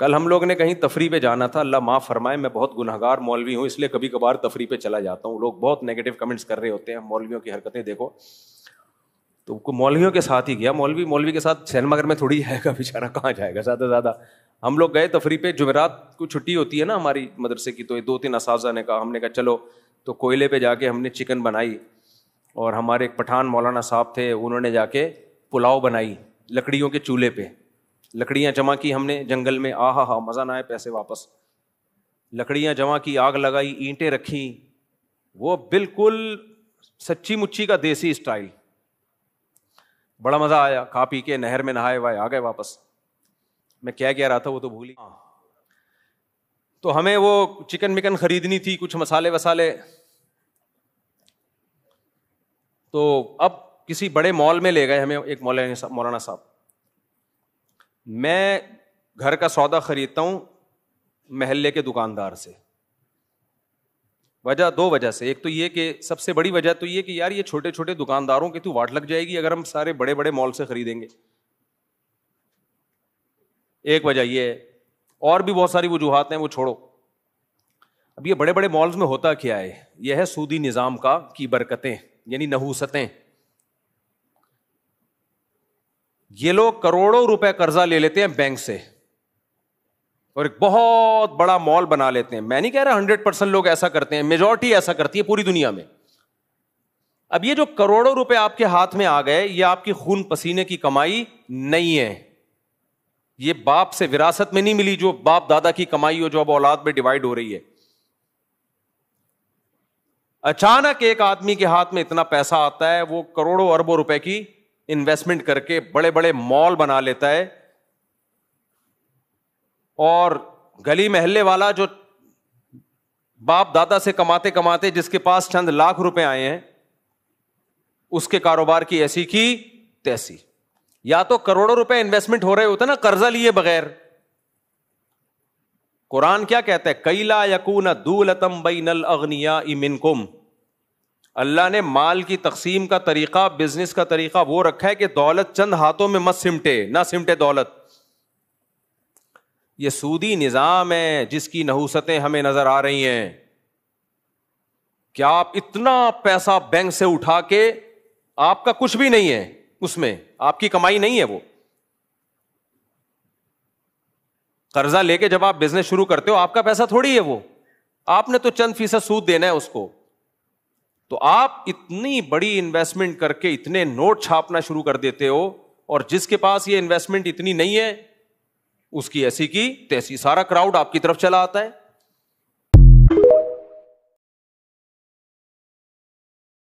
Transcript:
کل ہم لوگ نے کہیں تفریح پہ جانا تھا, اللہ معاف فرمائے میں بہت گنہگار مولوی ہوں, اس لیے کبھی کبھار تفریح پہ چلا جاتا ہوں. لوگ بہت نیگیٹو کمنٹس کر رہے ہوتے ہیں, مولویوں کی حرکتیں دیکھو. تو مولویوں کے ساتھ ہی گیا, مولوی کے ساتھ سینما گھر میں تھوڑی جائے گا بیچارہ, کہاں جائے گا زیادہ سے زیادہ. ہم لوگ گئے تفریح پہ, جمعرات کو چھٹی ہوتی ہے نا ہماری مدرسے کی, تو 2-3 اساتذہ نے کہا, ہم نے کہا چلو, تو کوئلے پہ جا کے ہم نے چکن بنائی, اور ہمارے ایک پٹھان مولانا صاحب تھے, انہوں نے جا کے پلاؤ بنائی لکڑیوں کے چولہے پہ. لکڑیاں جمع کی ہم نے جنگل میں, ہاں مزہ نہ آئے پیسے واپس. لکڑیاں جمع کی, آگ لگائی, اینٹیں رکھی, وہ بالکل سچی مچی کا دیسی اسٹائل. بڑا مزہ آیا, کھا پی کے نہر میں نہائے وائے آ گئے واپس. میں کیا کہہ رہا تھا وہ تو بھول ہی. تو ہمیں وہ چکن مکن خریدنی تھی, کچھ مسالے وسالے. تو اب کسی بڑے مال میں لے گئے ہمیں ایک مولانا صاحب. میں گھر کا سودا خریدتا ہوں محلے کے دکاندار سے. دو وجہ سے, ایک تو یہ کہ سب سے بڑی وجہ تو یہ کہ یار یہ چھوٹے چھوٹے دکانداروں کی تو واٹ لگ جائے گی اگر ہم سارے بڑے بڑے مال سے خریدیں گے. ایک وجہ یہ ہے, اور بھی بہت ساری وجوہات ہیں, وہ چھوڑو. اب یہ بڑے بڑے مالز میں ہوتا کیا ہے, یہ ہے سودی نظام کی برکتیں, یعنی نحوستیں. یہ لوگ کروڑوں روپے قرضہ لے لیتے ہیں بینک سے اور ایک بہت بڑا مال بنا لیتے ہیں. میں نہیں کہہ رہا 100% لوگ ایسا کرتے ہیں, میجورٹی ایسا کرتی ہے پوری دنیا میں. اب یہ جو کروڑوں روپے آپ کے ہاتھ میں آ گئے, یہ آپ کی خون پسینے کی کمائی نہیں ہے, یہ باپ سے وراثت میں نہیں ملی جو باپ دادا کی کمائی ہو, جو اب اولاد میں ڈیوائڈ ہو رہی ہے. اچانک ایک آدمی کے ہاتھ میں اتنا پیسہ آتا ہے, وہ کروڑوں اربوں روپے کی انویسٹمنٹ کر کے بڑے بڑے مال بنا لیتا ہے, اور گلی محلے والا جو باپ دادا سے کماتے کماتے جس کے پاس چند لاکھ روپے آئے ہیں, اس کے کاروبار کی ایسی کی تیسی. یا تو کروڑوں روپے انویسٹمنٹ ہو رہے ہوتے نا قرضہ لیے بغیر. قرآن کیا کہتا ہے, کئی لا یکون دولتم بین الاغنیاء منکم. اللہ نے مال کی تقسیم کا طریقہ, بزنس کا طریقہ وہ رکھا ہے کہ دولت چند ہاتھوں میں مت سمٹے, نہ سمٹے دولت. یہ سودی نظام ہے جس کی نحوستیں ہمیں نظر آ رہی ہیں. کیا آپ اتنا پیسہ بینک سے اٹھا کے, آپ کا کچھ بھی نہیں ہے اس میں, آپ کی کمائی نہیں ہے, وہ قرضہ لے کے جب آپ بزنس شروع کرتے ہو آپ کا پیسہ تھوڑی ہے وہ, آپ نے تو چند فیصد سود دینا ہے اس کو. تو آپ اتنی بڑی انویسٹمنٹ کر کے اتنے نوٹ چھاپنا شروع کر دیتے ہو, اور جس کے پاس یہ انویسٹمنٹ اتنی نہیں ہے اس کی ایسی کی تیسی, سارا کراؤڈ آپ کی طرف چلا آتا ہے.